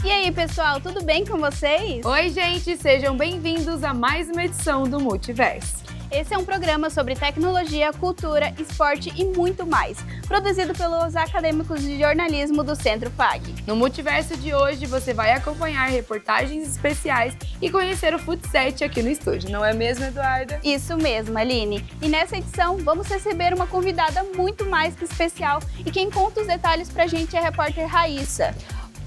E aí, pessoal, tudo bem com vocês? Oi, gente, sejam bem-vindos a mais uma edição do Multiverso. Esse é um programa sobre tecnologia, cultura, esporte e muito mais, produzido pelos acadêmicos de jornalismo do Centro FAG. No Multiverso de hoje, você vai acompanhar reportagens especiais e conhecer o Fut7 aqui no estúdio, não é mesmo, Eduarda? Isso mesmo, Aline. E nessa edição, vamos receber uma convidada muito mais que especial e quem conta os detalhes pra gente é a repórter Raíssa.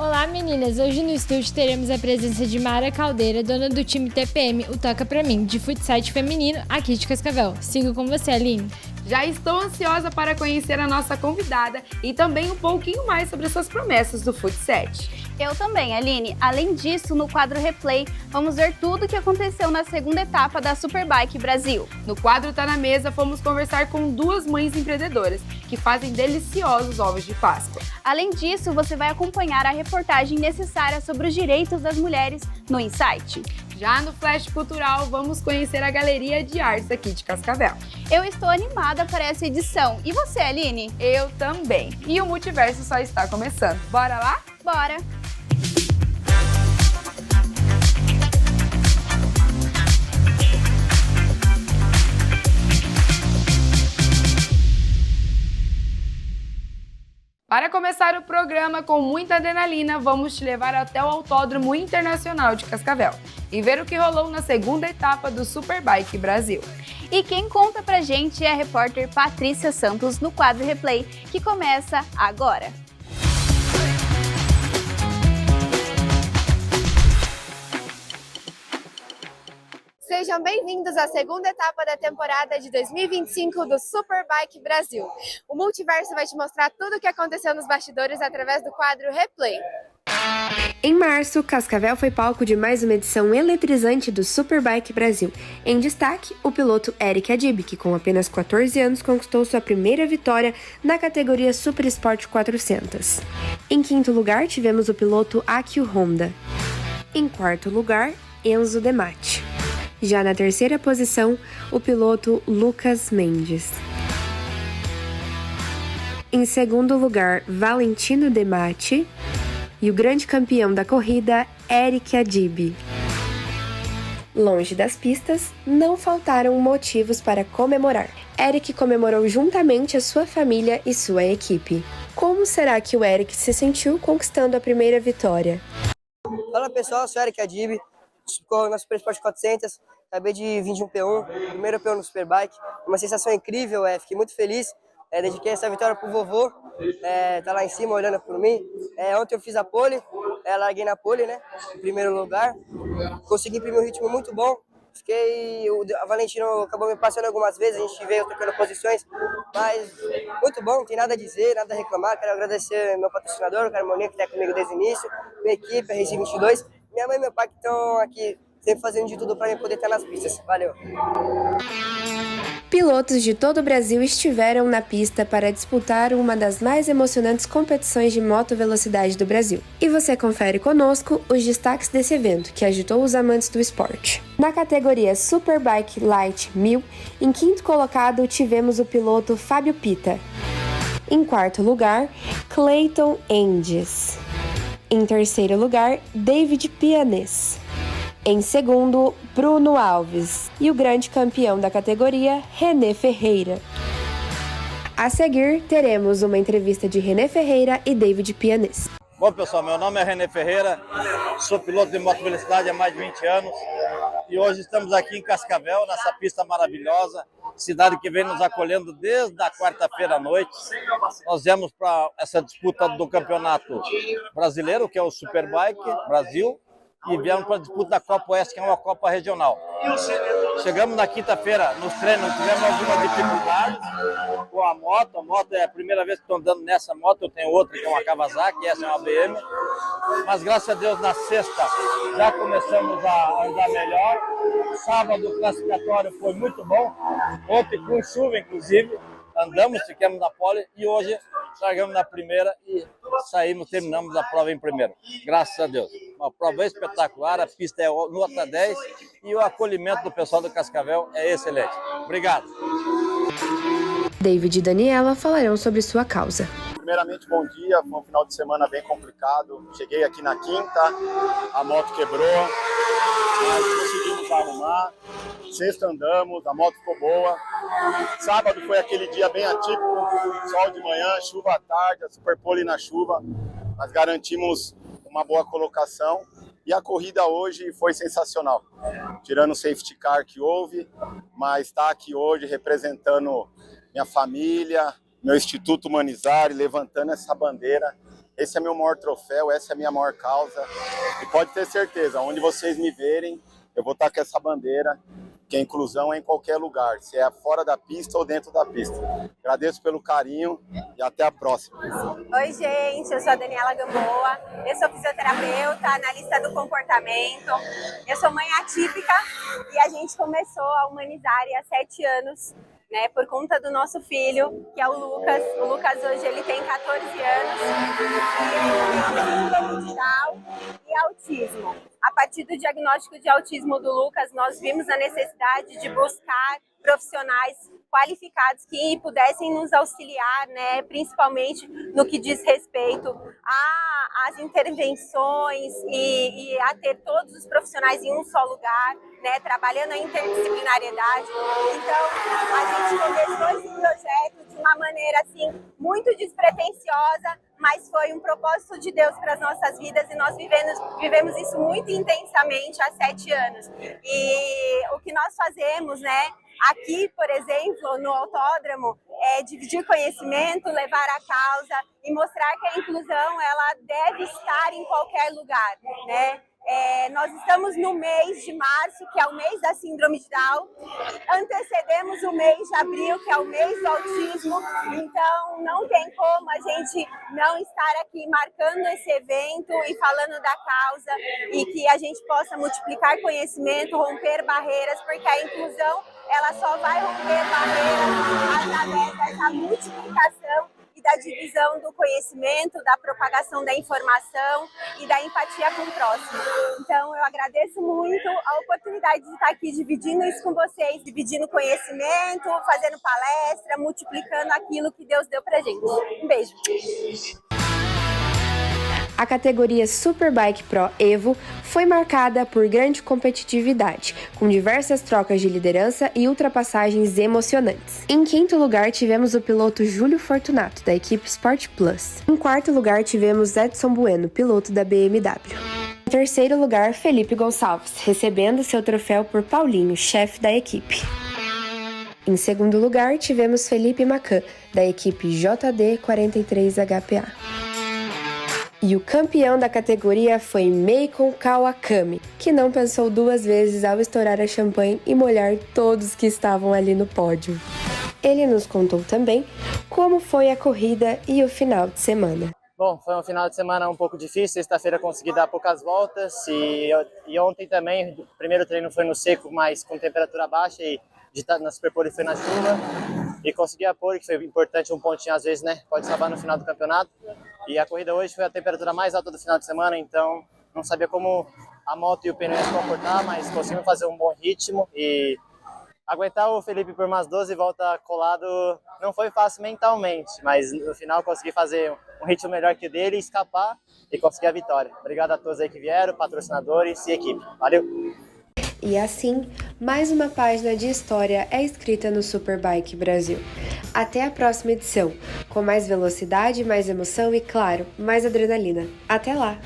Olá meninas, hoje no estúdio teremos a presença de Mara Caldeira, dona do time TPM, o Toca Pra Mim, de futsal feminino aqui de Cascavel. Sigo com você, Aline. Já estou ansiosa para conhecer a nossa convidada e também um pouquinho mais sobre suas promessas do Fut7. Eu também, Aline. Além disso, no quadro Replay, vamos ver tudo o que aconteceu na segunda etapa da Superbike Brasil. No quadro Tá Na Mesa, fomos conversar com duas mães empreendedoras que fazem deliciosos ovos de Páscoa. Além disso, você vai acompanhar a reportagem necessária sobre os direitos das mulheres no Insight. Já no Flash Cultural, vamos conhecer a Galeria de Artes aqui de Cascavel. Eu estou animada para essa edição. E você, Aline? Eu também. E o Multiverso só está começando. Bora lá? Bora! Para começar o programa com muita adrenalina, vamos te levar até o Autódromo Internacional de Cascavel e ver o que rolou na segunda etapa do Superbike Brasil. E quem conta pra gente é a repórter Patrícia Santos no quadro Replay, que começa agora. Sejam bem-vindos à segunda etapa da temporada de 2025 do Superbike Brasil. O Multiverso vai te mostrar tudo o que aconteceu nos bastidores através do quadro Replay. Em março, Cascavel foi palco de mais uma edição eletrizante do Superbike Brasil. Em destaque, o piloto Eric Adib, que com apenas 14 anos conquistou sua primeira vitória na categoria Super Sport 400. Em quinto lugar, tivemos o piloto Akio Honda. Em quarto lugar, Enzo Dematti. Já na terceira posição, o piloto Lucas Mendes. Em segundo lugar, Valentino Dematti. E o grande campeão da corrida, Eric Adib. Longe das pistas, não faltaram motivos para comemorar. Eric comemorou juntamente a sua família e sua equipe. Como será que o Eric se sentiu conquistando a primeira vitória? Fala pessoal, eu sou o Eric Adib, corro na Super Sport 400, acabei de vir de um P1, primeiro P1 no Superbike, uma sensação incrível, fiquei muito feliz, dediquei essa vitória pro vovô, tá lá em cima olhando por mim. Ontem eu fiz a pole, larguei na pole, né, em primeiro lugar, consegui imprimir um ritmo muito bom, a Valentino acabou me passando algumas vezes, a gente veio trocando posições, mas muito bom, não tem nada a dizer, nada a reclamar. Quero agradecer meu patrocinador, o Carmoninha, que está comigo desde o início, minha equipe, a RC22, minha mãe e meu pai que estão aqui sempre fazendo de tudo para eu poder estar nas pistas. Valeu! Pilotos de todo o Brasil estiveram na pista para disputar uma das mais emocionantes competições de motovelocidade do Brasil. E você confere conosco os destaques desse evento, que agitou os amantes do esporte. Na categoria Superbike Light 1000, em quinto colocado tivemos o piloto Fábio Pita. Em quarto lugar, Clayton Endes. Em terceiro lugar, David Pianes. Em segundo, Bruno Alves. E o grande campeão da categoria, René Ferreira. A seguir, teremos uma entrevista de René Ferreira e David Pianes. Bom, pessoal, meu nome é René Ferreira, sou piloto de motovelocidade há mais de 20 anos e hoje estamos aqui em Cascavel, nessa pista maravilhosa, cidade que vem nos acolhendo desde a quarta-feira à noite. Nós viemos para essa disputa do campeonato brasileiro, que é o Superbike Brasil, e viemos para a disputa da Copa Oeste, que é uma Copa regional. Chegamos na quinta-feira nos treinos, tivemos algumas dificuldades com a moto é a primeira vez que estou andando nessa moto, eu tenho outra que é uma Kawasaki, essa é uma BM, mas graças a Deus na sexta já começamos a andar melhor. Sábado o classificatório foi muito bom, ontem com chuva inclusive, andamos, ficamos na pole e hoje largamos na primeira e terminamos a prova em primeiro. Graças a Deus. Uma prova espetacular, a pista é nota 10 e o acolhimento do pessoal do Cascavel é excelente. Obrigado. David e Daniela falarão sobre sua causa. primeiramente, bom dia. Foi um final de semana bem complicado. Cheguei aqui na quinta, a moto quebrou, mas conseguimos arrumar. Sexta andamos, a moto ficou boa. Sábado foi aquele dia bem atípico, sol de manhã, chuva à tarde, a Superpole na chuva. Nós garantimos uma boa colocação e a corrida hoje foi sensacional. Tirando o safety car que houve, mas está aqui hoje representando minha família, meu Instituto Humanizar, levantando essa bandeira. Esse é meu maior troféu, essa é a minha maior causa. E pode ter certeza, onde vocês me verem, eu vou estar com essa bandeira, que a inclusão é em qualquer lugar, se é fora da pista ou dentro da pista. Agradeço pelo carinho e até a próxima. Oi, gente, eu sou a Daniela Gamboa, eu sou fisioterapeuta, analista do comportamento, eu sou mãe atípica e a gente começou a Humanizar há 7 anos, né, por conta do nosso filho, que é o Lucas. O Lucas hoje ele tem 14 anos e ele tem síndrome de Down e autismo. A partir do diagnóstico de autismo do Lucas, nós vimos a necessidade de buscar profissionais qualificados que pudessem nos auxiliar, né, principalmente no que diz respeito às intervenções e a ter todos os profissionais em um só lugar, né, trabalhando a interdisciplinariedade. Então, a gente começou esse projeto de uma maneira assim muito despretensiosa, mas foi um propósito de Deus para as nossas vidas e nós vivemos isso muito intensamente há 7 anos. E o que nós fazemos, né, aqui, por exemplo, no autódromo, é dividir conhecimento, levar a causa e mostrar que a inclusão ela deve estar em qualquer lugar, né? Nós estamos no mês de março, que é o mês da síndrome de Down, antecedemos o mês de abril, que é o mês do autismo, então não tem como a gente não estar aqui marcando esse evento e falando da causa e que a gente possa multiplicar conhecimento, romper barreiras, porque a inclusão ela só vai romper barreiras através dessa multiplicação e da divisão do conhecimento, da propagação da informação e da empatia com o próximo. Então, eu agradeço muito a oportunidade de estar aqui dividindo isso com vocês, dividindo conhecimento, fazendo palestra, multiplicando aquilo que Deus deu pra gente. Um beijo! A categoria Superbike Pro Evo foi marcada por grande competitividade, com diversas trocas de liderança e ultrapassagens emocionantes. Em quinto lugar, tivemos o piloto Júlio Fortunato, da equipe Sport Plus. Em quarto lugar, tivemos Edson Bueno, piloto da BMW. Em terceiro lugar, Felipe Gonçalves, recebendo seu troféu por Paulinho, chefe da equipe. Em segundo lugar, tivemos Felipe Macan, da equipe JD 43HPA. E o campeão da categoria foi Meikon Kawakami, que não pensou 2 vezes ao estourar a champanhe e molhar todos que estavam ali no pódio. Ele nos contou também como foi a corrida e o final de semana. Bom, foi um final de semana um pouco difícil, sexta-feira consegui dar poucas voltas e ontem também, o primeiro treino foi no seco, mas com temperatura baixa e na Superpole foi na chuva. E consegui a pole, que foi importante, um pontinho às vezes, né? Pode salvar no final do campeonato. E a corrida hoje foi a temperatura mais alta do final de semana, então não sabia como a moto e o pneu iam se comportar, mas conseguimos fazer um bom ritmo e aguentar o Felipe por umas 12 voltas colado não foi fácil mentalmente, mas no final consegui fazer um ritmo melhor que o dele, escapar e conseguir a vitória. Obrigado a todos aí que vieram, patrocinadores e equipe. Valeu! E assim, mais uma página de história é escrita no Superbike Brasil. Até a próxima edição, com mais velocidade, mais emoção e, claro, mais adrenalina. Até lá!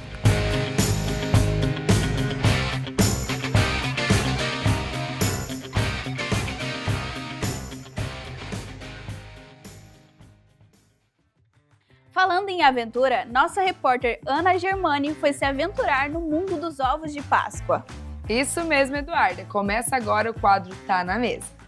Falando em aventura, nossa repórter Ana Germani foi se aventurar no mundo dos ovos de Páscoa. Isso mesmo, Eduarda. Começa agora o quadro Tá na Mesa.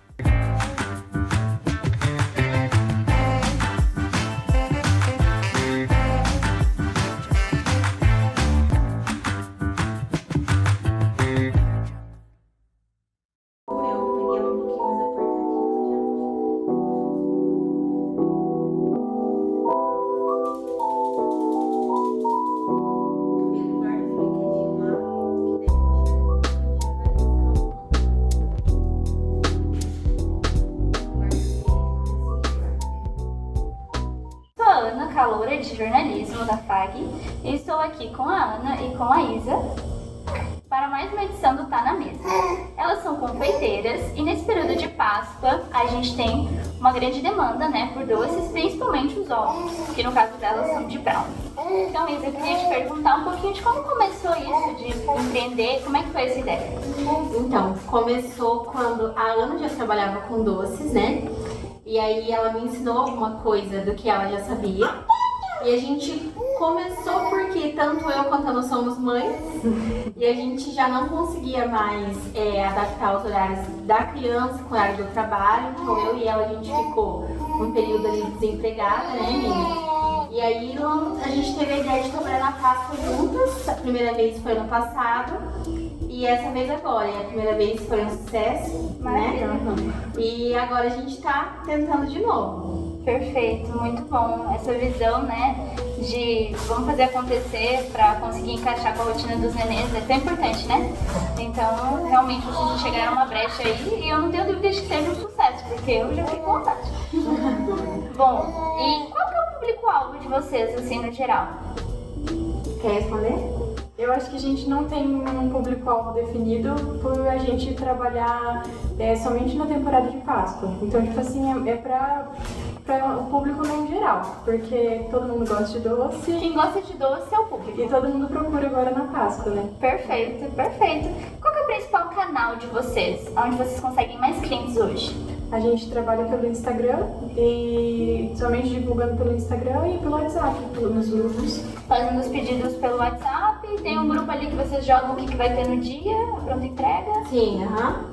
de Jornalismo da FAG. Eu estou aqui com a Ana e com a Isa para mais uma edição do Tá na Mesa. Elas são confeiteiras e nesse período de Páscoa a gente tem uma grande demanda, né, por doces, principalmente os ovos, que no caso delas são de brownie. Então, Isa, eu queria te perguntar um pouquinho de como começou isso, de empreender, como é que foi essa ideia? Então, começou quando a Ana já trabalhava com doces, né? E aí ela me ensinou alguma coisa do que ela já sabia. E a gente começou porque tanto eu quanto a Ana somos mães e a gente já não conseguia mais adaptar os horários da criança com o horário do trabalho. Então eu e ela a gente ficou um período ali desempregada, né, menina? E aí a gente teve a ideia de trabalhar na Páscoa juntas. A primeira vez foi ano passado e essa vez agora. E a primeira vez foi um sucesso, né? E agora a gente tá tentando de novo. Perfeito, muito bom. Essa visão, né, de vamos fazer acontecer para conseguir encaixar com a rotina dos nenéns é tão importante, né? Então, realmente, vocês chegaram numa brecha aí e eu não tenho dúvida de que seja um sucesso, porque eu já fiquei com vontade. Bom, e qual que é o público-alvo de vocês, assim, no geral? Quer responder? Eu acho que a gente não tem um público-alvo definido por a gente trabalhar somente na temporada de Páscoa. Então, tipo assim, é para o público no geral, porque todo mundo gosta de doce. Quem gosta de doce é o público. E todo mundo procura agora na Páscoa, né? Perfeito, perfeito. Qual que é o principal canal de vocês? Onde vocês conseguem mais clientes hoje? A gente trabalha pelo Instagram e somente divulgando pelo Instagram e pelo WhatsApp, nos grupos. Fazendo os pedidos pelo WhatsApp, tem um grupo ali que vocês jogam o que vai ter no dia, a pronta entrega? Sim,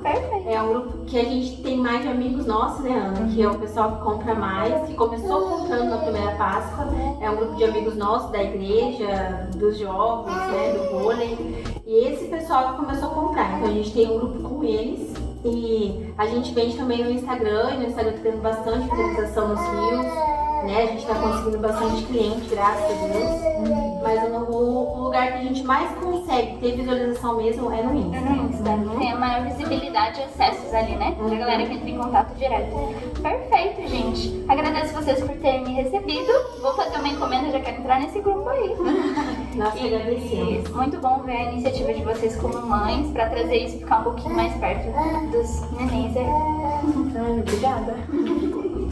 Perfeito. É um grupo que a gente tem mais de amigos nossos, né, Ana? Que é o pessoal que compra mais, que começou comprando na primeira Páscoa. É um grupo de amigos nossos da igreja, dos jogos, né, do vôlei. E esse pessoal que começou a comprar. Então a gente tem um grupo com eles. E a gente vende também no Instagram, e no Instagram tá tendo bastante visualização nos Reels, né? A gente tá conseguindo bastante cliente, graças a Deus. Mas o lugar que a gente mais consegue ter visualização mesmo é no Insta. No Insta. Tem a maior visibilidade e acessos ali, né? Pra galera que entra em contato direto. Perfeito, gente. Agradeço vocês por terem me recebido. Vou fazer uma encomenda, já quero entrar nesse grupo aí. Nós agradecemos. Muito bom ver a iniciativa de vocês como mães pra trazer isso e ficar um pouquinho mais perto dos nenéns aí. Ai, obrigada.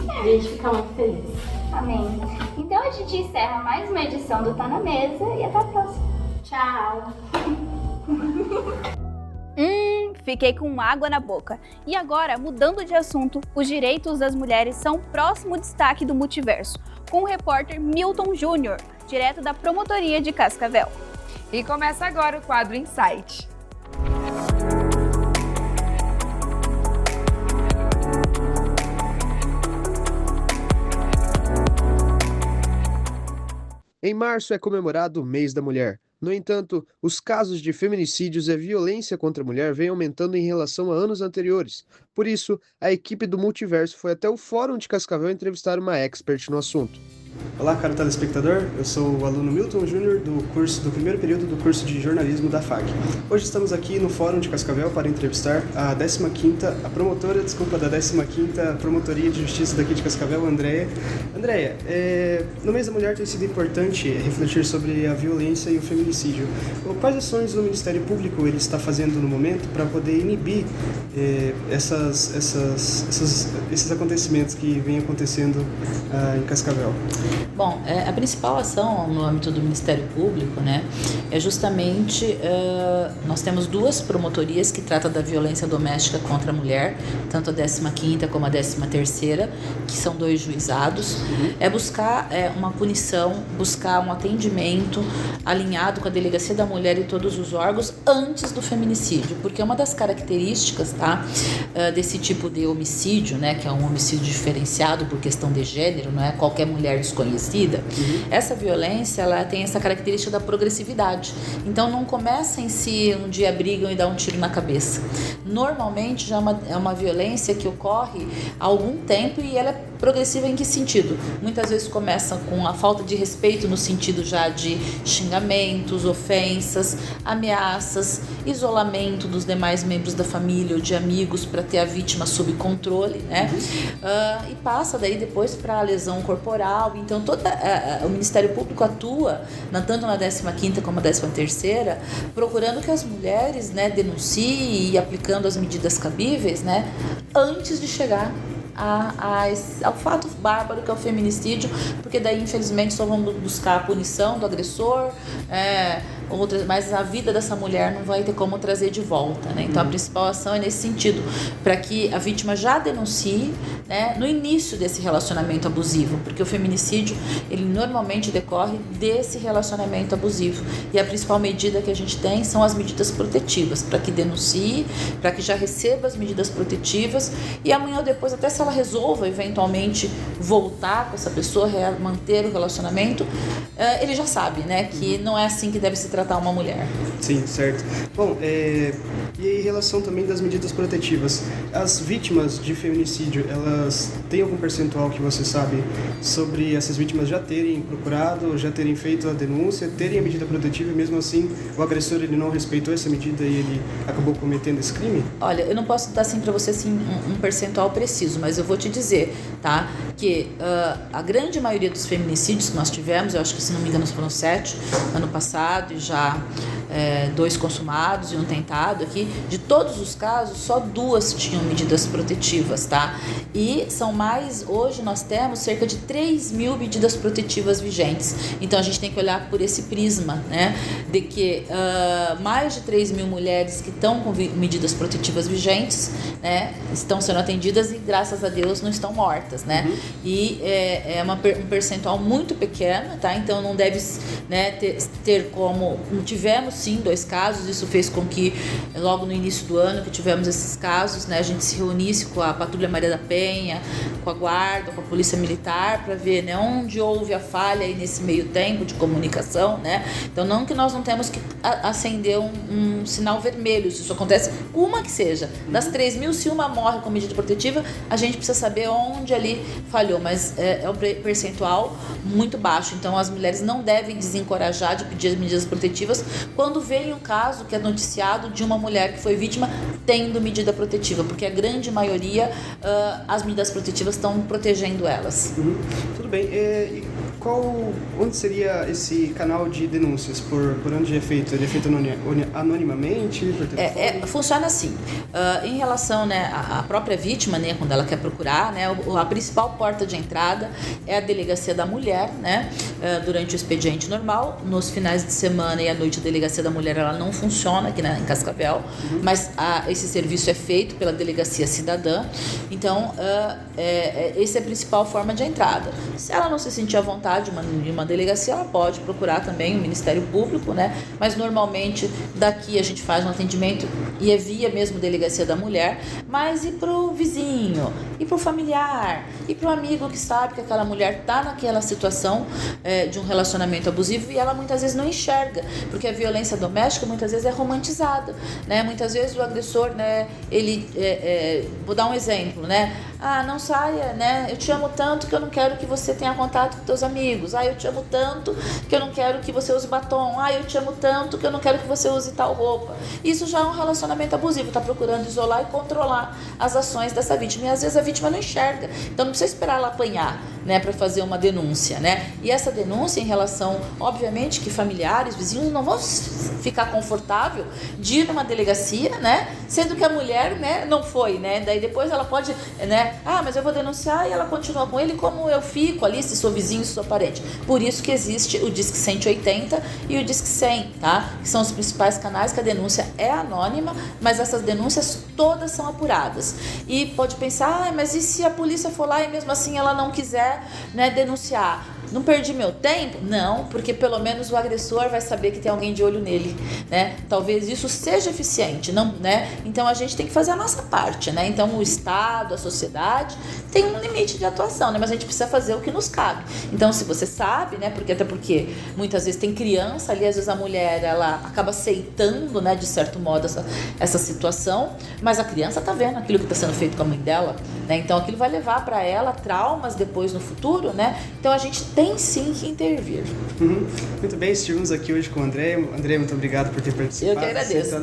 A gente fica muito feliz. Amém. Então a gente encerra mais uma edição do Tá na Mesa e até a próxima. Tchau. Fiquei com água na boca. E agora, mudando de assunto, os direitos das mulheres são o próximo destaque do Multiverso, com o repórter Milton Júnior, direto da Promotoria de Cascavel. E começa agora o quadro Insight. Em março é comemorado o Mês da Mulher. No entanto, os casos de feminicídios e violência contra a mulher vêm aumentando em relação a anos anteriores. Por isso, a equipe do Multiverso foi até o Fórum de Cascavel entrevistar uma expert no assunto. Olá, caro telespectador, eu sou o aluno Milton Júnior do primeiro período do curso de jornalismo da FAG. Hoje estamos aqui no Fórum de Cascavel para entrevistar a promotora da 15ª Promotoria de Justiça daqui de Cascavel, Andréia. Andréia, no mês da mulher tem sido importante refletir sobre a violência e o feminicídio. Quais ações o Ministério Público ele está fazendo no momento para poder inibir esses acontecimentos que vêm acontecendo em Cascavel? Bom, a principal ação no âmbito do Ministério Público, né, é justamente, nós temos duas promotorias que tratam da violência doméstica contra a mulher, tanto a 15ª como a 13ª, que são 2 juizados, é buscar uma punição, buscar um atendimento alinhado com a Delegacia da Mulher e todos os órgãos antes do feminicídio, porque uma das características, desse tipo de homicídio, né, que é um homicídio diferenciado por questão de gênero, não é qualquer mulher desconhecida, essa violência ela tem essa característica da progressividade. Então não começa em si um dia brigam e dá um tiro na cabeça. Normalmente já é uma violência que ocorre há algum tempo e ela é Progressiva em que sentido? Muitas vezes começa com a falta de respeito no sentido já de xingamentos, ofensas, ameaças, isolamento dos demais membros da família ou de amigos para ter a vítima sob controle, né? E passa daí depois para a lesão corporal. Então o Ministério Público atua tanto na 15ª como na 13ª, procurando que as mulheres, né, denunciem e aplicando as medidas cabíveis, né, antes de chegar ao fato bárbaro que é o feminicídio, porque daí infelizmente só vamos buscar a punição do agressor, mas a vida dessa mulher não vai ter como trazer de volta, né? Então a principal ação é nesse sentido, para que a vítima já denuncie, né, no início desse relacionamento abusivo, porque o feminicídio ele normalmente decorre desse relacionamento abusivo, e a principal medida que a gente tem são as medidas protetivas, para que denuncie, para que já receba as medidas protetivas, e amanhã ou depois, até se ela resolva eventualmente voltar com essa pessoa, manter o relacionamento, ele já sabe, né, que não é assim que deve se tratar uma mulher. Sim, certo. Bom, e em relação também das medidas protetivas, as vítimas de feminicídio, elas têm algum percentual que você sabe sobre essas vítimas já terem procurado, já terem feito a denúncia, terem a medida protetiva e mesmo assim o agressor ele não respeitou essa medida e ele acabou cometendo esse crime? Olha, eu não posso dar assim para você assim, um percentual preciso, mas eu vou te dizer, tá, que a grande maioria dos feminicídios que nós tivemos, eu acho que se não me engano foram 7 ano passado, e já 2 consumados e 1 tentado aqui, de todos os casos, só 2 tinham medidas protetivas, tá? E são mais, hoje nós temos cerca de 3.000 medidas protetivas vigentes, então a gente tem que olhar por esse prisma, né, de que mais de 3.000 mulheres que estão com medidas protetivas vigentes, né, estão sendo atendidas e graças a Deus não estão mortas, né? E é um percentual muito pequeno, tá? Então não deve, né, ter como... Tivemos sim 2 casos, isso fez com que logo no início do ano que tivemos esses casos, né, a gente se reunisse com a Patrulha Maria da Penha, com a Guarda, com a Polícia Militar, para ver, né, onde houve a falha aí nesse meio tempo de comunicação, né? Então não que nós não temos que acender um sinal vermelho, se isso acontece, uma que seja, das 3.000, se uma morre com medida protetiva, a gente precisa saber onde ali falhou, mas é um percentual muito baixo, então as mulheres não devem desencorajar de pedir as medidas protetivas quando vem um caso que é noticiado de uma mulher que foi vítima tendo medida protetiva, porque a grande maioria, as medidas protetivas estão protegendo elas. Tudo bem, e onde seria esse canal de denúncias? Por onde é feito? Ele é feito anonimamente? Por telefone? Funciona assim, em relação, né, à própria vítima, né, quando ela quer procurar, né, a principal porta de entrada é a delegacia da mulher, né, durante o expediente normal. Nos finais de semana e à noite a delegacia da mulher ela não funciona aqui em Cascavel, mas esse serviço é feito pela delegacia cidadã. Então essa é a principal forma de entrada. Se ela não se sentir à vontade de uma delegacia, ela pode procurar também o Ministério Público, né, mas normalmente daqui a gente faz um atendimento e é via mesmo delegacia da mulher, mas e pro vizinho, e pro familiar, e pro amigo que sabe que aquela mulher tá naquela situação de um relacionamento abusivo e ela muitas vezes não enxerga, porque a violência doméstica muitas vezes é romantizada, né? Muitas vezes o agressor, né, ele, vou dar um exemplo, né? Não saia, né? Eu te amo tanto que eu não quero que você tenha contato com teus amigos. Eu te amo tanto que eu não quero que você use batom. Eu te amo tanto que eu não quero que você use tal roupa. Isso já é um relacionamento abusivo, tá procurando isolar e controlar as ações dessa vítima. E às vezes a vítima não enxerga. Então não precisa esperar ela apanhar, né, para fazer uma denúncia, né? E essa denúncia em relação, obviamente, que familiares, vizinhos não vão ficar confortável de ir numa delegacia, né? Sendo que a mulher, né, não foi, né? Daí depois ela pode, né? Mas eu vou denunciar e ela continua com ele, como eu fico ali, se sou vizinho, se sou parente. Por isso que existe o Disque 180 e o Disque 100, tá? Que são os principais canais que a denúncia é anônima, mas essas denúncias todas são apuradas. E pode pensar, mas e se a polícia for lá e mesmo assim ela não quiser, né, denunciar? não perdi meu tempo? Não, porque pelo menos o agressor vai saber que tem alguém de olho nele, né? Talvez isso seja eficiente, não, né? Então a gente tem que fazer a nossa parte, né? Então o Estado, a sociedade tem um limite de atuação, né? Mas a gente precisa fazer o que nos cabe. Então se você sabe, né? Até porque muitas vezes tem criança ali, às vezes a mulher ela acaba aceitando, né? De certo modo essa situação, mas a criança tá vendo aquilo que está sendo feito com a mãe dela, né? Então aquilo vai levar para ela traumas depois no futuro, né? Então a gente tem sim que intervir. Muito bem, estivemos aqui hoje com o André. André, muito obrigado por ter participado. Eu que agradeço.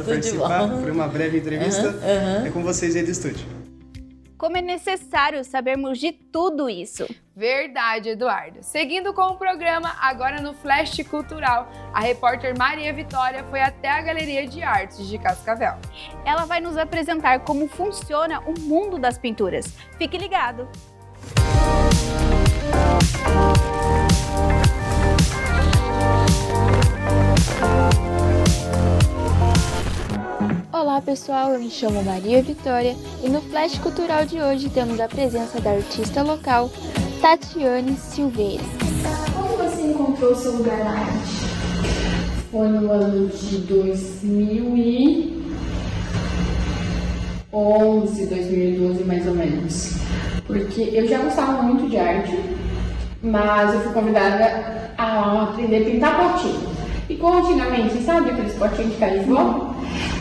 Por uma breve entrevista. É com vocês aí do estúdio. Como é necessário sabermos de tudo isso. Verdade, Eduardo. Seguindo com o programa, agora no Flash Cultural, a repórter Maria Vitória foi até a Galeria de Artes de Cascavel. Ela vai nos apresentar como funciona o mundo das pinturas. Fique ligado! Olá pessoal, eu me chamo Maria Vitória e no Flash Cultural de hoje temos a presença da artista local Tatiane Silveira. Como você encontrou seu lugar na arte? Foi no ano de 2011, 2012 mais ou menos. Porque eu já gostava muito de arte, mas eu fui convidada a aprender a pintar potinho. E como antigamente, sabe aqueles potinhos de carne?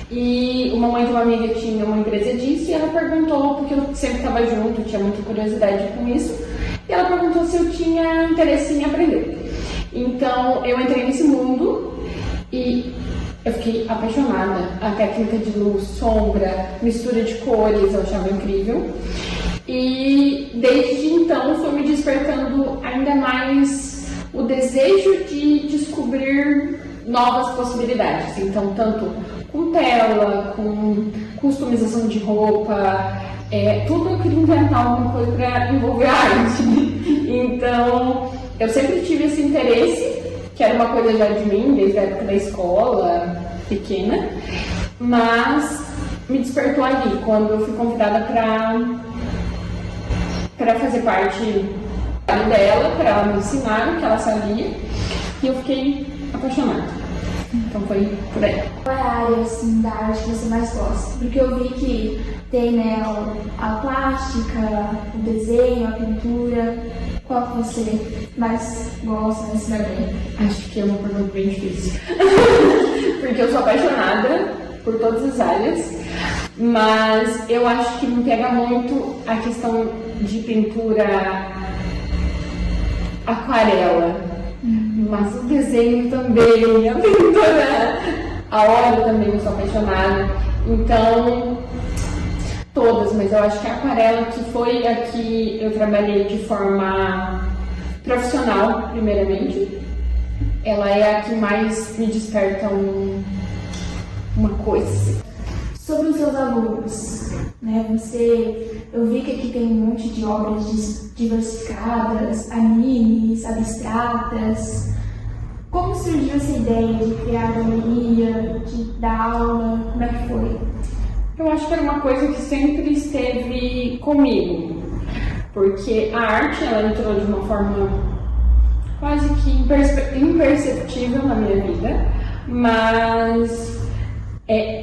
E uma mãe de uma amiga tinha uma empresa disso e ela perguntou, porque eu sempre estava junto, tinha muita curiosidade com isso, e ela perguntou se eu tinha interesse em aprender. Então eu entrei nesse mundo e eu fiquei apaixonada. A técnica de luz, sombra, mistura de cores, eu achava incrível. E desde então foi me despertando ainda mais o desejo de descobrir novas possibilidades. Então, tanto com tela, com customização de roupa, tudo eu queria inventar alguma coisa para envolver a arte. Então, eu sempre tive esse interesse, que era uma coisa já de mim, desde a época da escola, pequena, mas me despertou ali, quando eu fui convidada para fazer parte dela, para ela me ensinar o que ela sabia, e eu fiquei apaixonada. Então foi por aí. Qual é a área assim, da arte que você mais gosta? Porque eu vi que tem, né, a plástica, o desenho, a pintura. Qual que você mais gosta nesse lugar? Acho que é uma pergunta bem difícil. Porque eu sou apaixonada por todas as áreas, mas eu acho que me pega muito a questão de pintura aquarela. Mas o desenho também, a pintura, a óleo também, eu sou apaixonada. Então, todas, mas eu acho que a aquarela, que foi a que eu trabalhei de forma profissional, primeiramente, ela é a que mais me desperta uma coisa. Sobre os seus alunos, né? Eu vi que aqui tem um monte de obras diversificadas, animes, abstratas. Como surgiu essa ideia de criar galeria, de dar aula? Como é que foi? Eu acho que era uma coisa que sempre esteve comigo, porque a arte ela entrou de uma forma quase que imperceptível na minha vida, mas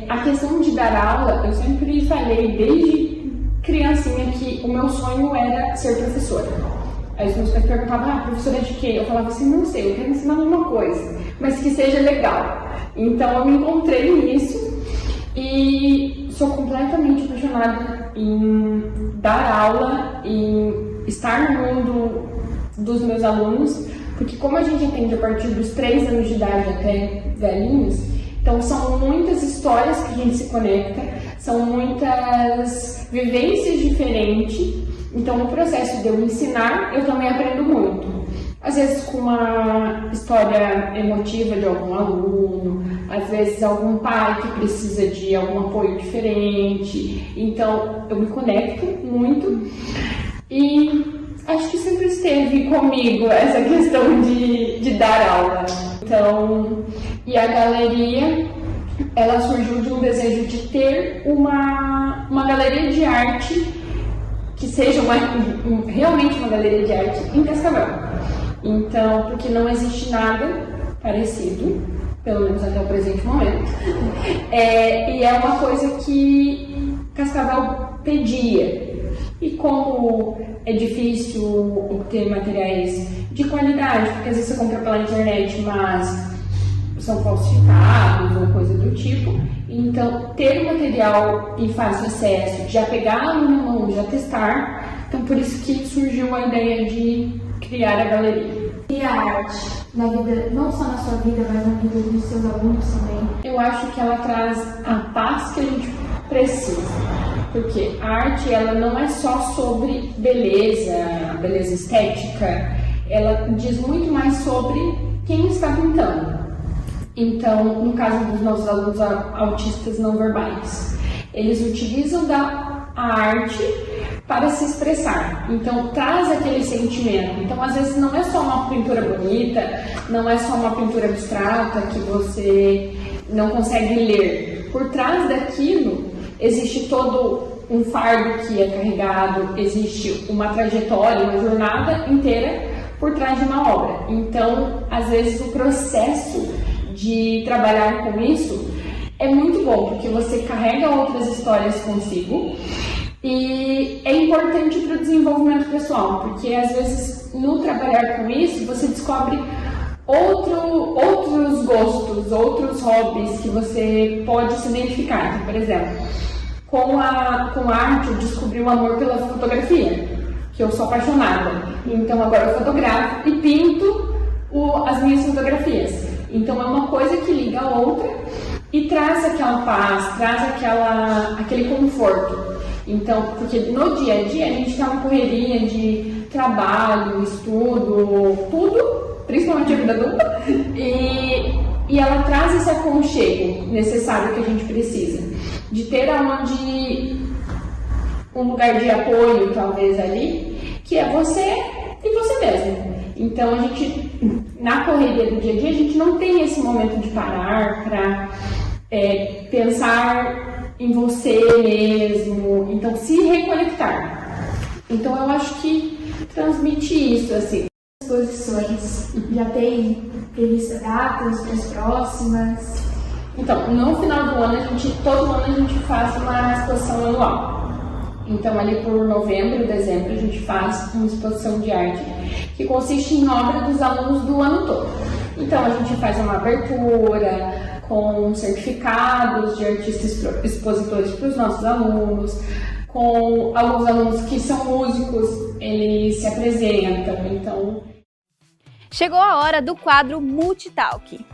a questão de dar aula, eu sempre falei desde criancinha que o meu sonho era ser professora. Aí os meus pais perguntavam, professora de quê? Eu falava assim, não sei, eu quero ensinar alguma coisa, mas que seja legal. Então eu me encontrei nisso e sou completamente apaixonada em dar aula, em estar no mundo dos meus alunos, porque como a gente atende a partir dos 3 anos de idade até velhinhos, então são muitas histórias que a gente se conecta, são muitas vivências diferentes. Então no processo de eu ensinar, eu também aprendo muito. Às vezes com uma história emotiva de algum aluno, às vezes algum pai que precisa de algum apoio diferente. Então eu me conecto muito e acho que sempre esteve comigo essa questão de dar aula. Então, e a galeria, ela surgiu de um desejo de ter uma galeria de arte que seja realmente uma galeria de arte em Cascavel. Então, porque não existe nada parecido, pelo menos até o presente momento, e é uma coisa que Cascavel pedia. E como é difícil obter materiais de qualidade, porque às vezes você compra pela internet, mas são falsificados ou coisa do tipo, então ter material em fácil acesso, já pegar na mão, já testar, então por isso que surgiu a ideia de criar a galeria. E a arte, na vida, não só na sua vida, mas na vida dos seus alunos também? Eu acho que ela traz a paz que a gente precisa, porque a arte ela não é só sobre beleza estética, ela diz muito mais sobre quem está pintando. Então, no caso dos nossos alunos autistas não verbais, eles utilizam a arte para se expressar. Então, traz aquele sentimento. Então, às vezes, não é só uma pintura bonita, não é só uma pintura abstrata que você não consegue ler. Por trás daquilo, existe todo um fardo que é carregado, existe uma trajetória, uma jornada inteira por trás de uma obra. Então, às vezes, o processo de trabalhar com isso é muito bom, porque você carrega outras histórias consigo e é importante para o desenvolvimento pessoal, porque às vezes no trabalhar com isso você descobre outros gostos, outros hobbies que você pode se identificar. Então, por exemplo, com a arte eu descobri o amor pela fotografia, que eu sou apaixonada, então agora eu fotografo e pinto as minhas fotografias. Então é uma coisa que liga a outra e traz aquela paz, traz aquele conforto. Então, porque no dia a dia a gente está uma correria de trabalho, estudo, tudo, principalmente a vida adulta, e ela traz esse aconchego necessário que a gente precisa. De ter um lugar de apoio, talvez, ali, que é você e você mesmo. Então, a gente, na correria do dia a dia, a gente não tem esse momento de parar para pensar em você mesmo, então se reconectar. Então, eu acho que transmite isso, assim. Exposições, já tem prevista datas para as próximas? Então, no final do ano, todo ano a gente faz uma exposição anual. Então, ali por novembro, dezembro, a gente faz uma exposição de arte que consiste em obra dos alunos do ano todo. Então, a gente faz uma abertura com certificados de artistas expositores para os nossos alunos, com alguns alunos que são músicos, eles se apresentam. Então, chegou a hora do quadro Multitalk.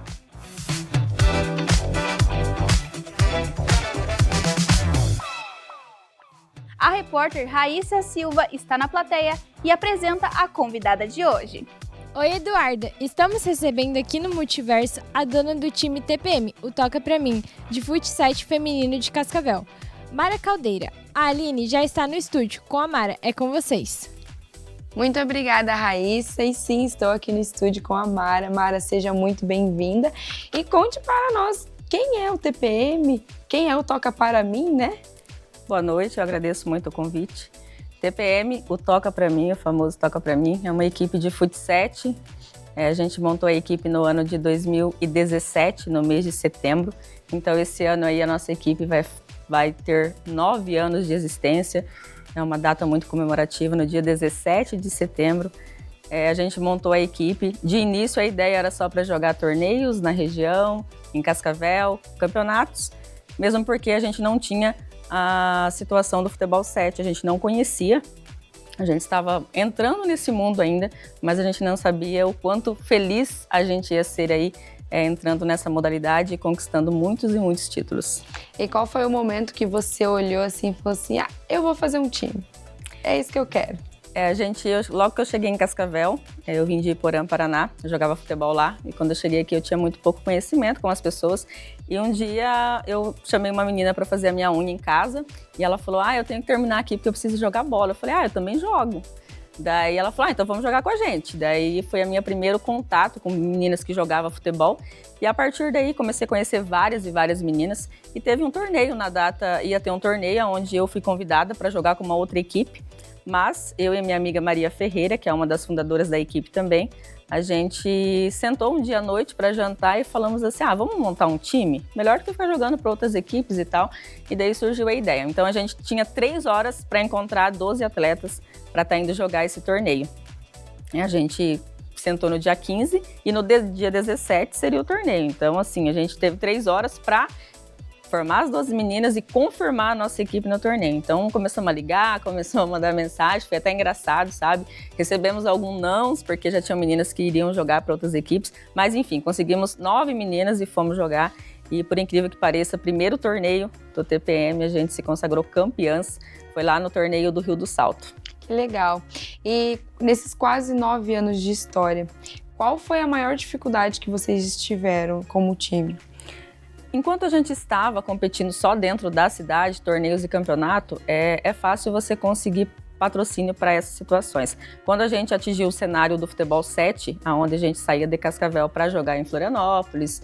A repórter Raíssa Silva está na plateia e apresenta a convidada de hoje. Oi, Eduarda! Estamos recebendo aqui no Multiverso a dona do time TPM, o Toca Pra Mim, de futsal feminino de Cascavel, Mara Caldeira. A Aline já está no estúdio com a Mara. É com vocês. Muito obrigada, Raíssa. E sim, estou aqui no estúdio com a Mara. Mara, seja muito bem-vinda. E conte para nós quem é o TPM, quem é o Toca Para Mim, né? Boa noite, eu agradeço muito o convite. TPM, o Toca Pra Mim, o famoso Toca Pra Mim, é uma equipe de futsal. A gente montou a equipe no ano de 2017, no mês de setembro. Então, esse ano aí a nossa equipe vai ter 9 anos de existência. É uma data muito comemorativa, no dia 17 de setembro. A gente montou a equipe. De início, a ideia era só para jogar torneios na região, em Cascavel, campeonatos, mesmo porque a gente não tinha a situação do futebol 7, a gente não conhecia, a gente estava entrando nesse mundo ainda, mas a gente não sabia o quanto feliz a gente ia ser aí entrando nessa modalidade e conquistando muitos e muitos títulos. E qual foi o momento que você olhou assim e falou assim, eu vou fazer um time, é isso que eu quero? Logo que eu cheguei em Cascavel, eu vim de Iporã, Paraná, eu jogava futebol lá, e quando eu cheguei aqui eu tinha muito pouco conhecimento com as pessoas, e um dia eu chamei uma menina para fazer a minha unha em casa, e ela falou, eu tenho que terminar aqui porque eu preciso jogar bola. Eu falei, eu também jogo. Daí ela falou, então vamos jogar com a gente. Daí foi a minha primeiro contato com meninas que jogavam futebol, e a partir daí comecei a conhecer várias e várias meninas, e teve um torneio na data, ia ter um torneio onde eu fui convidada para jogar com uma outra equipe, mas eu e minha amiga Maria Ferreira, que é uma das fundadoras da equipe também, a gente sentou um dia à noite para jantar e falamos assim, vamos montar um time? Melhor do que ficar jogando para outras equipes e tal. E daí surgiu a ideia. Então a gente tinha 3 horas para encontrar 12 atletas para estar indo jogar esse torneio. E a gente sentou no dia 15 e no dia 17 seria o torneio. Então assim, a gente teve 3 horas para formar as 12 meninas e confirmar a nossa equipe no torneio. Então começamos a ligar, começamos a mandar mensagem, foi até engraçado, sabe? Recebemos alguns nãos, porque já tinham meninas que iriam jogar para outras equipes, mas enfim, conseguimos 9 meninas e fomos jogar. E por incrível que pareça, primeiro torneio do TPM, a gente se consagrou campeãs, foi lá no torneio do Rio do Salto. Que legal. E nesses quase 9 anos de história, qual foi a maior dificuldade que vocês tiveram como time? Enquanto a gente estava competindo só dentro da cidade, torneios e campeonato, é fácil você conseguir patrocínio para essas situações. Quando a gente atingiu o cenário do futebol 7, onde a gente saía de Cascavel para jogar em Florianópolis,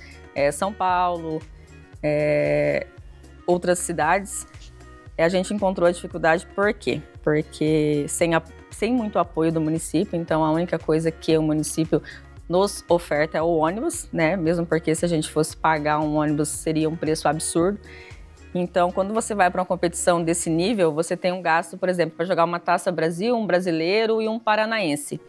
São Paulo, outras cidades, a gente encontrou a dificuldade. Por quê? Porque sem muito apoio do município, então a única coisa que o município nos oferta é o ônibus, né? Mesmo porque se a gente fosse pagar um ônibus seria um preço absurdo. Então, quando você vai para uma competição desse nível, você tem um gasto, por exemplo, para jogar uma Taça Brasil, um brasileiro e um paranaense.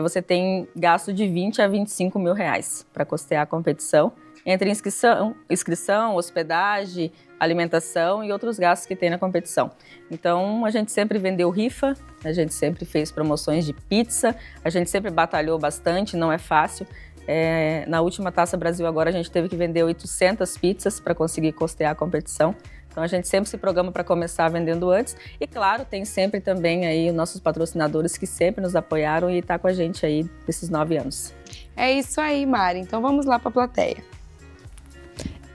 Você tem gasto de 20 a 25 mil reais para custear a competição, entre inscrição, hospedagem, alimentação e outros gastos que tem na competição. Então, a gente sempre vendeu rifa, a gente sempre fez promoções de pizza, a gente sempre batalhou bastante, não é fácil. Na última Taça Brasil agora a gente teve que vender 800 pizzas para conseguir custear a competição. Então a gente sempre se programa para começar vendendo antes. E claro, tem sempre também aí os nossos patrocinadores que sempre nos apoiaram e tá com a gente aí nesses 9 anos. É isso aí, Mari. Então vamos lá para a plateia.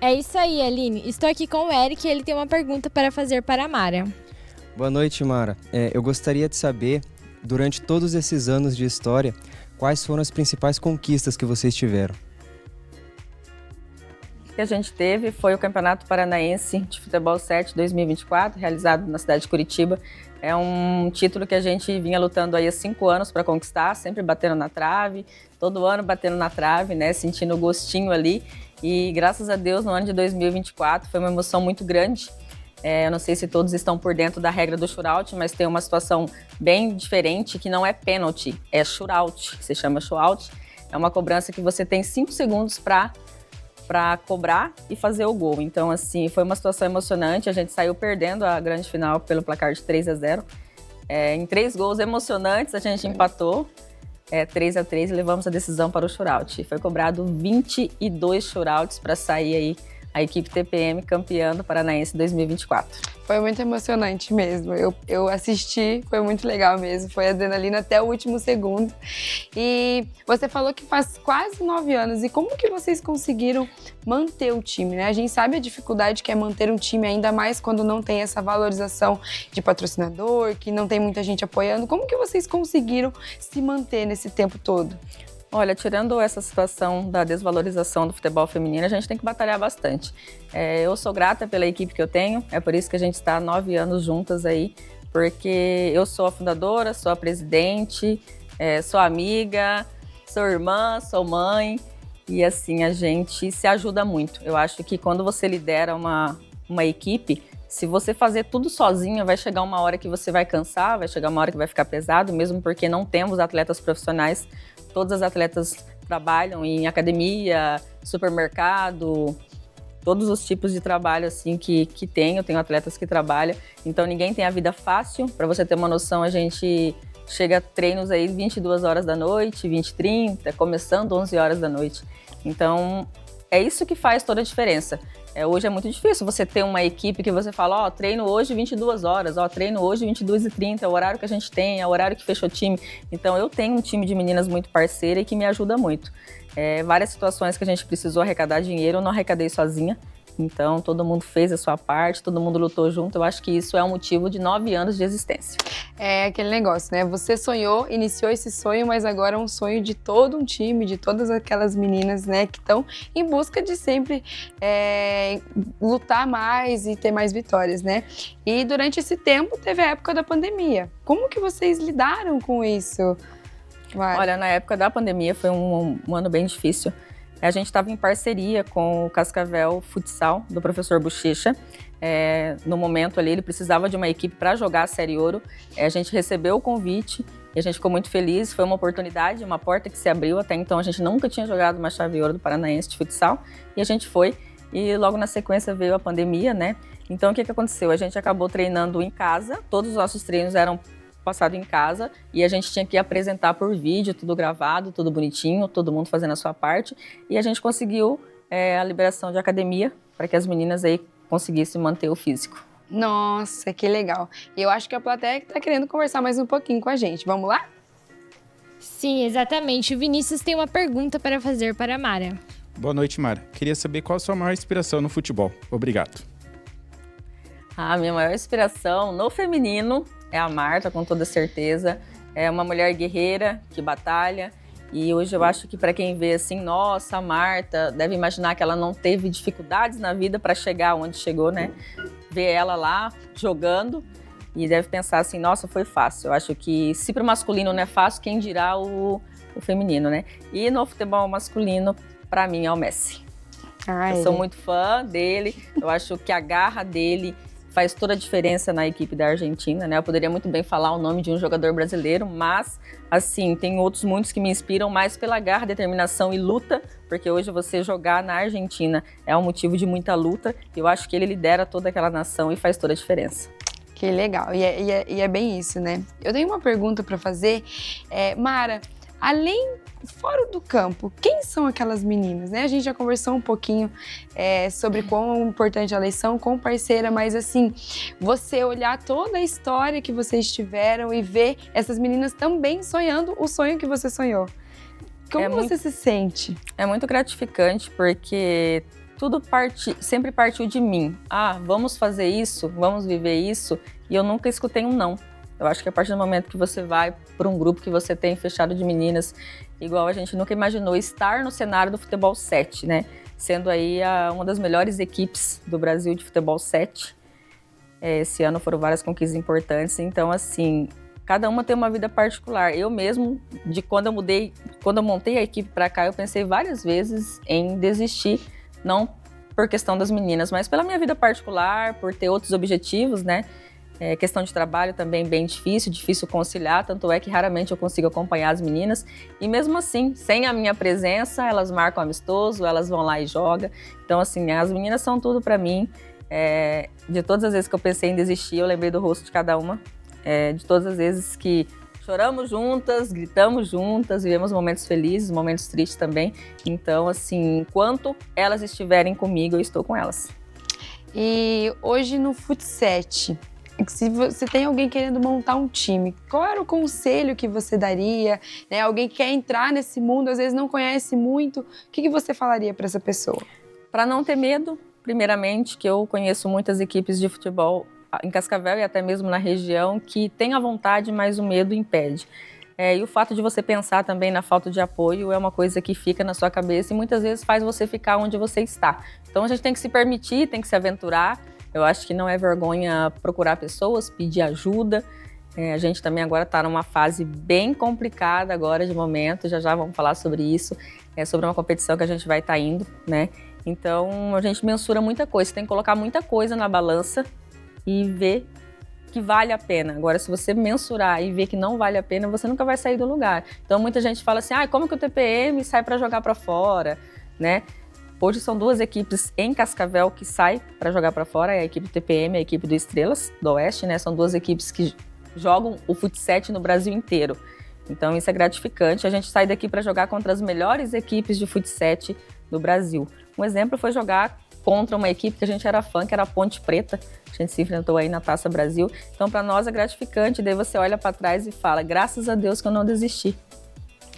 É isso aí, Aline. Estou aqui com o Eric e ele tem uma pergunta para fazer para a Mara. Boa noite, Mara. Eu gostaria de saber, durante todos esses anos de história, quais foram as principais conquistas que vocês tiveram? O que a gente teve foi o Campeonato Paranaense de Futebol 7 2024, realizado na cidade de Curitiba. É um título que a gente vinha lutando aí há 5 anos para conquistar, sempre batendo na trave, todo ano batendo na trave, né, sentindo o gostinho ali. E graças a Deus, no ano de 2024, foi uma emoção muito grande. Eu não sei se todos estão por dentro da regra do shootout, mas tem uma situação bem diferente, que não é pênalti, é shootout, que se chama shootout. É uma cobrança que você tem 5 segundos para cobrar e fazer o gol. Então, assim, foi uma situação emocionante. A gente saiu perdendo a grande final pelo placar de 3-0. Em 3 gols emocionantes, a gente empatou 3-3 e levamos a decisão para o shootout. Foi cobrado 22 shootouts para sair aí a equipe TPM campeã do Paranaense 2024. Foi muito emocionante mesmo. Eu assisti, foi muito legal mesmo. Foi adrenalina até o último segundo. E você falou que faz quase 9 anos. E como que vocês conseguiram manter o time, né? A gente sabe a dificuldade que é manter um time, ainda mais quando não tem essa valorização de patrocinador, que não tem muita gente apoiando. Como que vocês conseguiram se manter nesse tempo todo? Olha, tirando essa situação da desvalorização do futebol feminino, a gente tem que batalhar bastante. Eu sou grata pela equipe que eu tenho, é por isso que a gente está há 9 anos juntas aí, porque eu sou a fundadora, sou a presidente, sou amiga, sou irmã, sou mãe, e assim, a gente se ajuda muito. Eu acho que quando você lidera uma equipe, se você fazer tudo sozinha, vai chegar uma hora que você vai cansar, vai chegar uma hora que vai ficar pesado, mesmo porque não temos atletas profissionais. Todas as atletas trabalham em academia, supermercado, todos os tipos de trabalho assim que tem. Eu tenho atletas que trabalham, então ninguém tem a vida fácil. Para você ter uma noção, a gente chega a treinos aí 22 horas da noite, 20h30, começando 11 horas da noite. Então, é isso que faz toda a diferença. Hoje é muito difícil você ter uma equipe que você fala, treino hoje 22 horas, treino hoje 22h30, é o horário que a gente tem, é o horário que fechou o time. Então eu tenho um time de meninas muito parceira e que me ajuda muito. Várias situações que a gente precisou arrecadar dinheiro, eu não arrecadei sozinha. Então todo mundo fez a sua parte, todo mundo lutou junto. Eu acho que isso é um motivo de 9 anos de existência. É aquele negócio, né? Você sonhou, iniciou esse sonho, mas agora é um sonho de todo um time, de todas aquelas meninas, né, que estão em busca de sempre lutar mais e ter mais vitórias, né? E durante esse tempo teve a época da pandemia. Como que vocês lidaram com isso? Olha, na época da pandemia foi um ano bem difícil. A gente estava em parceria com o Cascavel Futsal, do professor Bochecha. No momento ali, ele precisava de uma equipe para jogar a Série Ouro. A gente recebeu o convite e a gente ficou muito feliz. Foi uma oportunidade, uma porta que se abriu. Até então, a gente nunca tinha jogado uma chave ouro do Paranaense de futsal. E a gente foi. E logo na sequência veio a pandemia, né? Então, o que aconteceu? A gente acabou treinando em casa. Todos os nossos treinos eram passado em casa e a gente tinha que apresentar por vídeo, tudo gravado, tudo bonitinho, todo mundo fazendo a sua parte, e a gente conseguiu a liberação de academia para que as meninas aí conseguissem manter o físico. Nossa, que legal. E eu acho que a plateia está querendo conversar mais um pouquinho com a gente. Vamos lá? Sim, exatamente. O Vinícius tem uma pergunta para fazer para a Mara. Boa noite, Mara. Queria saber qual a sua maior inspiração no futebol. Obrigado. A minha maior inspiração no feminino é a Marta, com toda certeza. É uma mulher guerreira, que batalha. E hoje eu acho que para quem vê assim, nossa, a Marta, deve imaginar que ela não teve dificuldades na vida para chegar onde chegou, né? Ver ela lá jogando e deve pensar assim, nossa, foi fácil. Eu acho que se para o masculino não é fácil, quem dirá o feminino, né? E no futebol masculino, para mim, é o Messi. Eu sou muito fã dele. Eu acho que a garra dele faz toda a diferença na equipe da Argentina, né? Eu poderia muito bem falar o nome de um jogador brasileiro, mas, assim, tem outros muitos que me inspiram mais pela garra, determinação e luta, porque hoje você jogar na Argentina é um motivo de muita luta, e eu acho que ele lidera toda aquela nação e faz toda a diferença. Que legal, e é bem isso, né? Eu tenho uma pergunta para fazer. Mara, fora do campo, quem são aquelas meninas, né? A gente já conversou um pouquinho sobre quão importante elas são como parceira, mas assim, você olhar toda a história que vocês tiveram e ver essas meninas também sonhando o sonho que você sonhou. Como você se sente? É muito gratificante, porque tudo sempre partiu de mim. Vamos fazer isso, vamos viver isso, e eu nunca escutei um não. Eu acho que a partir do momento que você vai para um grupo que você tem fechado de meninas, igual a gente nunca imaginou estar no cenário do futebol 7, né? Sendo aí uma das melhores equipes do Brasil de futebol 7. Esse ano foram várias conquistas importantes, então assim, cada uma tem uma vida particular. Eu mesmo, quando eu montei a equipe para cá, eu pensei várias vezes em desistir, não por questão das meninas, mas pela minha vida particular, por ter outros objetivos, né? Questão de trabalho também bem difícil conciliar, tanto é que raramente eu consigo acompanhar as meninas. E mesmo assim, sem a minha presença, elas marcam amistoso, elas vão lá e jogam. Então assim, as meninas são tudo para mim. De todas as vezes que eu pensei em desistir, eu lembrei do rosto de cada uma. De todas as vezes que choramos juntas, gritamos juntas, vivemos momentos felizes, momentos tristes também. Então assim, enquanto elas estiverem comigo, eu estou com elas. E hoje no Fut7, se você tem alguém querendo montar um time, qual era o conselho que você daria? Né? Alguém que quer entrar nesse mundo, às vezes não conhece muito, o que você falaria para essa pessoa? Para não ter medo, primeiramente, que eu conheço muitas equipes de futebol em Cascavel e até mesmo na região que tem a vontade, mas o medo impede. E o fato de você pensar também na falta de apoio é uma coisa que fica na sua cabeça e muitas vezes faz você ficar onde você está. Então a gente tem que se permitir, tem que se aventurar. Eu acho que não é vergonha procurar pessoas, pedir ajuda. A gente também agora está numa fase bem complicada agora de momento, já vamos falar sobre isso, sobre uma competição que a gente vai estar indo, né? Então a gente mensura muita coisa, tem que colocar muita coisa na balança e ver que vale a pena. Agora, se você mensurar e ver que não vale a pena, você nunca vai sair do lugar. Então muita gente fala assim, como que o TPM sai para jogar para fora, né? Hoje são duas equipes em Cascavel que saem para jogar para fora, é a equipe do TPM e a equipe do Estrelas, do Oeste, né? São duas equipes que jogam o Fut7 no Brasil inteiro. Então isso é gratificante, a gente sai daqui para jogar contra as melhores equipes de Fut7 do Brasil. Um exemplo foi jogar contra uma equipe que a gente era fã, que era a Ponte Preta, a gente se enfrentou aí na Taça Brasil. Então para nós é gratificante, daí você olha para trás e fala, graças a Deus que eu não desisti.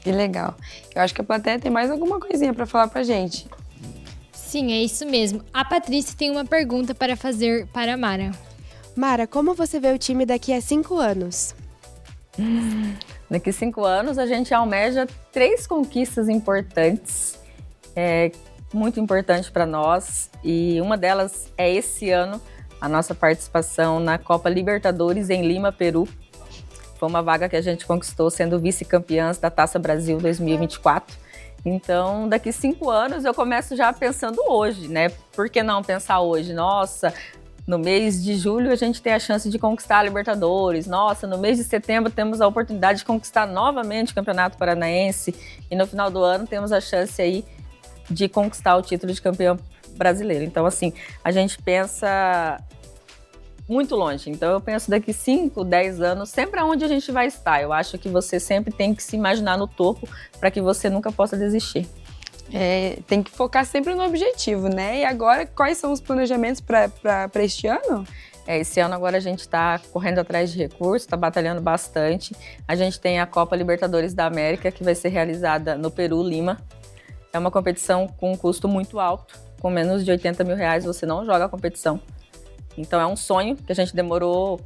Que legal. Eu acho que a plateia tem mais alguma coisinha para falar pra gente. Sim, é isso mesmo. A Patrícia tem uma pergunta para fazer para a Mara. Mara, como você vê o time daqui a 5 anos? Daqui a 5 anos a gente almeja 3 conquistas importantes, muito importante para nós, e uma delas é esse ano, a nossa participação na Copa Libertadores em Lima, Peru. Foi uma vaga que a gente conquistou sendo vice-campeãs da Taça Brasil 2024. Então, daqui 5 anos eu começo já pensando hoje, né? Por que não pensar hoje? Nossa, no mês de julho a gente tem a chance de conquistar a Libertadores. Nossa, no mês de setembro temos a oportunidade de conquistar novamente o Campeonato Paranaense. E no final do ano temos a chance aí de conquistar o título de campeão brasileiro. Então, assim, a gente pensa muito longe. Então, eu penso daqui 5, 10 anos, sempre aonde a gente vai estar. Eu acho que você sempre tem que se imaginar no topo para que você nunca possa desistir. Tem que focar sempre no objetivo, né? E agora, quais são os planejamentos para este ano? Esse ano agora a gente está correndo atrás de recursos, está batalhando bastante. A gente tem a Copa Libertadores da América, que vai ser realizada no Peru, Lima. É uma competição com um custo muito alto. Com menos de R$80 mil você não joga a competição. Então é um sonho que a gente demorou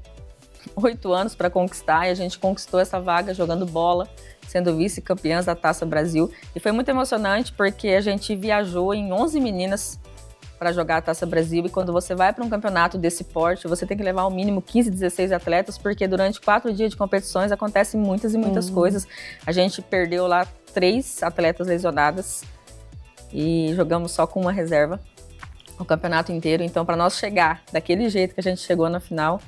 8 anos para conquistar, e a gente conquistou essa vaga jogando bola, sendo vice-campeãs da Taça Brasil. E foi muito emocionante porque a gente viajou em 11 meninas para jogar a Taça Brasil, e quando você vai para um campeonato desse porte, você tem que levar ao mínimo 15, 16 atletas, porque durante 4 dias de competições acontecem muitas e muitas coisas. A gente perdeu lá 3 atletas lesionadas e jogamos só com uma reserva o campeonato inteiro. Então, para nós chegar daquele jeito que a gente chegou na final,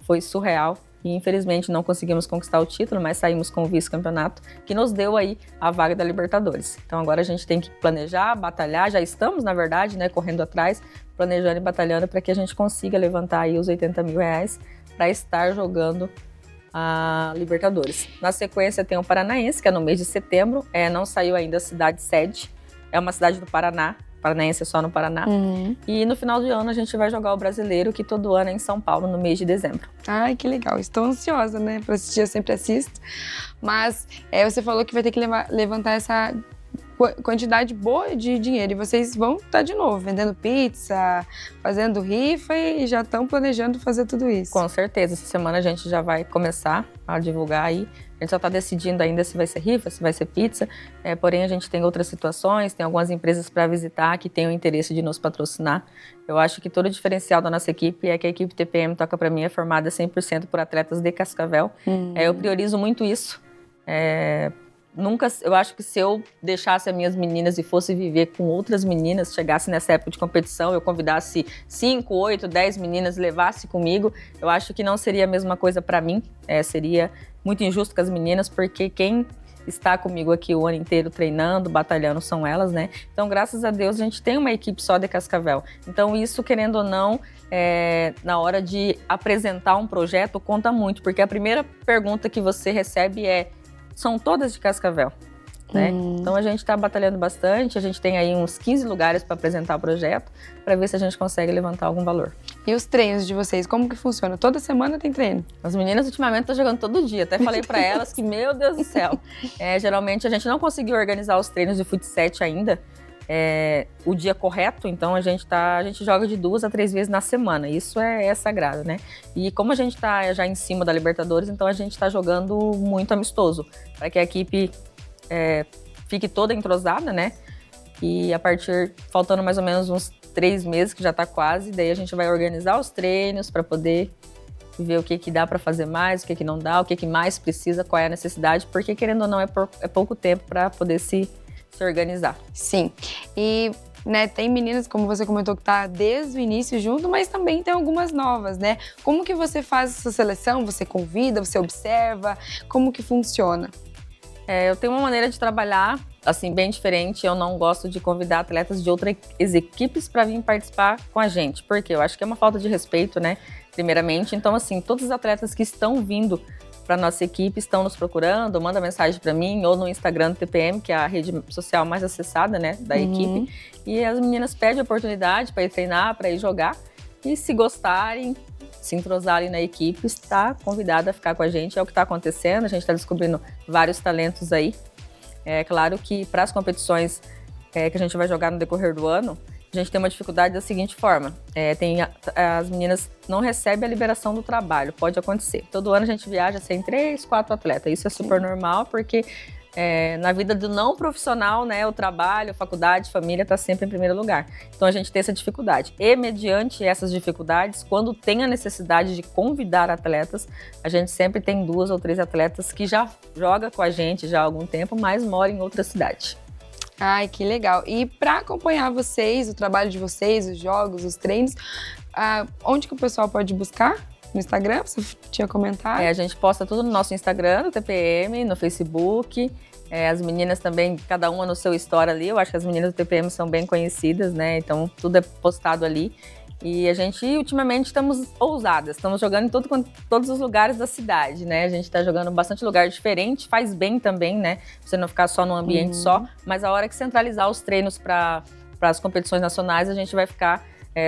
foi surreal. E infelizmente não conseguimos conquistar o título, mas saímos com o vice-campeonato, que nos deu aí a vaga da Libertadores. Então agora a gente tem que planejar, batalhar, já estamos, na verdade, né, correndo atrás, planejando e batalhando para que a gente consiga levantar aí os R$80 mil para estar jogando a Libertadores. Na sequência tem o Paranaense, que é no mês de setembro, não saiu ainda a cidade sede, é uma cidade do Paraná. Paranaense é só no Paraná. E no final de ano a gente vai jogar o Brasileiro, que todo ano é em São Paulo, no mês de dezembro. Ai, que legal. Estou ansiosa, né, para assistir, eu sempre assisto. Mas você falou que vai ter que levantar essa quantidade boa de dinheiro, e vocês vão estar de novo vendendo pizza, fazendo rifa, e já estão planejando fazer tudo isso. Com certeza, essa semana a gente já vai começar a divulgar aí. A gente só está decidindo ainda se vai ser rifa, se vai ser pizza, porém a gente tem outras situações, tem algumas empresas para visitar que têm o interesse de nos patrocinar. Eu acho que todo o diferencial da nossa equipe é que a equipe TPM Toca Pra Mim é formada 100% por atletas de Cascavel. Eu priorizo muito isso. Eu acho que se eu deixasse as minhas meninas e fosse viver com outras meninas, chegasse nessa época de competição, eu convidasse 5, 8, 10 meninas, levasse comigo, eu acho que não seria a mesma coisa para mim. Seria muito injusto com as meninas, porque quem está comigo aqui o ano inteiro treinando, batalhando, são elas, né? Então, graças a Deus, a gente tem uma equipe só de Cascavel. Então, isso, querendo ou não, na hora de apresentar um projeto, conta muito, porque a primeira pergunta que você recebe são todas de Cascavel, né? Então a gente está batalhando bastante, a gente tem aí uns 15 lugares para apresentar o projeto, para ver se a gente consegue levantar algum valor. E os treinos de vocês, como que funciona? Toda semana tem treino? As meninas ultimamente estão jogando todo dia, até falei para elas que, meu Deus do céu, geralmente a gente não conseguiu organizar os treinos de futsal ainda, o dia correto, então a gente joga de 2 a 3 vezes na semana, isso é sagrado, né? E como a gente está já em cima da Libertadores, então a gente está jogando muito amistoso, para que a equipe fique toda entrosada, né? E faltando mais ou menos uns 3 meses, que já está quase, daí a gente vai organizar os treinos para poder ver o que dá para fazer mais, o que não dá, o que mais precisa, qual é a necessidade, porque querendo ou não é pouco tempo para poder se organizar. Sim. E tem meninas, como você comentou, que tá desde o início junto, mas também tem algumas novas, né? Como que você faz essa seleção? Você convida, você observa? Como que funciona? Eu tenho uma maneira de trabalhar, assim, bem diferente. Eu não gosto de convidar atletas de outras equipes para vir participar com a gente, porque eu acho que é uma falta de respeito, né? Primeiramente. Então, assim, todos os atletas que estão vindo para nossa equipe estão nos procurando, manda mensagem para mim ou no Instagram do TPM, que é a rede social mais acessada, né, da equipe. E as meninas pedem a oportunidade para ir treinar, para ir jogar. E se gostarem, se entrosarem na equipe, está convidada a ficar com a gente. É o que está acontecendo, a gente está descobrindo vários talentos aí. É claro que para as competições que a gente vai jogar no decorrer do ano, a gente tem uma dificuldade da seguinte forma, as meninas não recebem a liberação do trabalho, pode acontecer. Todo ano a gente viaja sem 3, 4 atletas, isso é super normal, porque na vida do não profissional, né, o trabalho, a faculdade, a família está sempre em primeiro lugar. Então a gente tem essa dificuldade. E mediante essas dificuldades, quando tem a necessidade de convidar atletas, a gente sempre tem 2 ou 3 atletas que já jogam com a gente já há algum tempo, mas moram em outra cidade. Ai, que legal. E para acompanhar vocês, o trabalho de vocês, os jogos, os treinos, onde que o pessoal pode buscar? No Instagram, você tinha comentado? A gente posta tudo no nosso Instagram, no TPM, no Facebook. As meninas também, cada uma no seu story ali. Eu acho que as meninas do TPM são bem conhecidas, né? Então, tudo é postado ali. E a gente, ultimamente, estamos ousadas. Estamos jogando em todos os lugares da cidade, né? A gente está jogando em bastante lugar diferente. Faz bem também, né? Você não ficar só num ambiente só. Mas a hora que centralizar os treinos para as competições nacionais, a gente vai ficar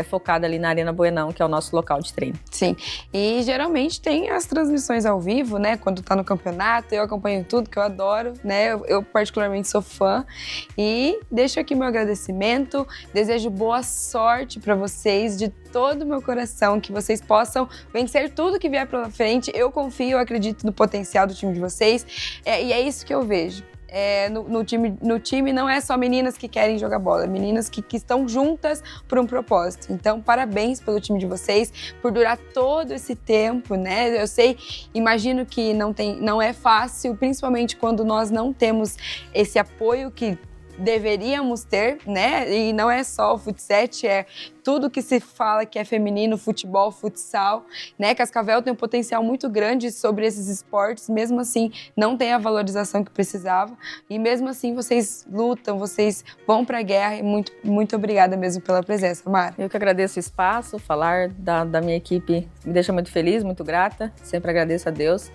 focada ali na Arena Buenão, que é o nosso local de treino. Sim, e geralmente tem as transmissões ao vivo, né, quando tá no campeonato, eu acompanho tudo, que eu adoro, né, eu particularmente sou fã, e deixo aqui meu agradecimento, desejo boa sorte para vocês, de todo o meu coração, que vocês possam vencer tudo que vier pela frente, eu confio, eu acredito no potencial do time de vocês, e é isso que eu vejo. No time não é só meninas que querem jogar bola, meninas que estão juntas por um propósito. Então, parabéns pelo time de vocês, por durar todo esse tempo, né? Eu sei, imagino que não é fácil, principalmente quando nós não temos esse apoio que deveríamos ter, né? E não é só o futsal, é tudo que se fala que é feminino, futebol, futsal, né? Cascavel tem um potencial muito grande sobre esses esportes, mesmo assim não tem a valorização que precisava e mesmo assim vocês lutam, vocês vão pra guerra e muito obrigada mesmo pela presença, Mara. Eu que agradeço o espaço, falar da minha equipe me deixa muito feliz, muito grata, sempre agradeço a Deus.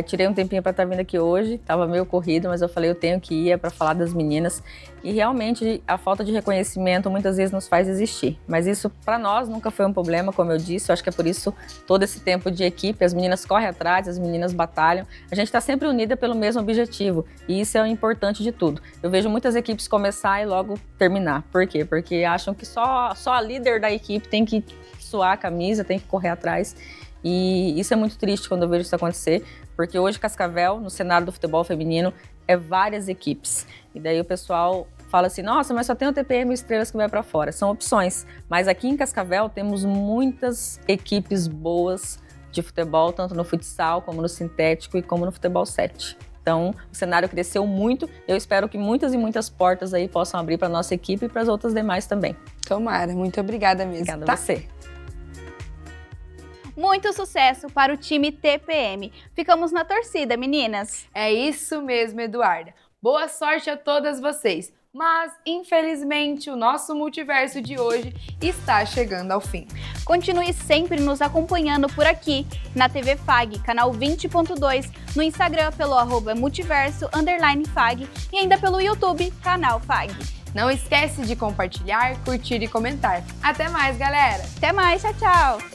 Tirei um tempinho para estar vindo aqui hoje, estava meio corrido, mas eu falei eu tenho que ir para falar das meninas e realmente a falta de reconhecimento muitas vezes nos faz desistir, mas isso para nós nunca foi um problema, como eu disse, eu acho que é por isso todo esse tempo de equipe, as meninas correm atrás, as meninas batalham, a gente está sempre unida pelo mesmo objetivo e isso é o importante de tudo. Eu vejo muitas equipes começar e logo terminar, por quê? Porque acham que só a líder da equipe tem que suar a camisa, tem que correr atrás. E isso é muito triste quando eu vejo isso acontecer, porque hoje Cascavel, no cenário do futebol feminino, é várias equipes. E daí o pessoal fala assim, nossa, mas só tem o TPM e Estrelas que vai para fora. São opções. Mas aqui em Cascavel temos muitas equipes boas de futebol, tanto no futsal, como no sintético e como no futebol 7. Então, o cenário cresceu muito. Eu espero que muitas e muitas portas aí possam abrir para a nossa equipe e para as outras demais também. Tomara, muito obrigada mesmo. Obrigada a você. Muito sucesso para o time TPM. Ficamos na torcida, meninas. É isso mesmo, Eduarda. Boa sorte a todas vocês. Mas, infelizmente, o nosso multiverso de hoje está chegando ao fim. Continue sempre nos acompanhando por aqui, na TV FAG, canal 20.2, no Instagram pelo @multiverso_FAG e ainda pelo YouTube, canal FAG. Não esquece de compartilhar, curtir e comentar. Até mais, galera! Até mais, tchau, tchau!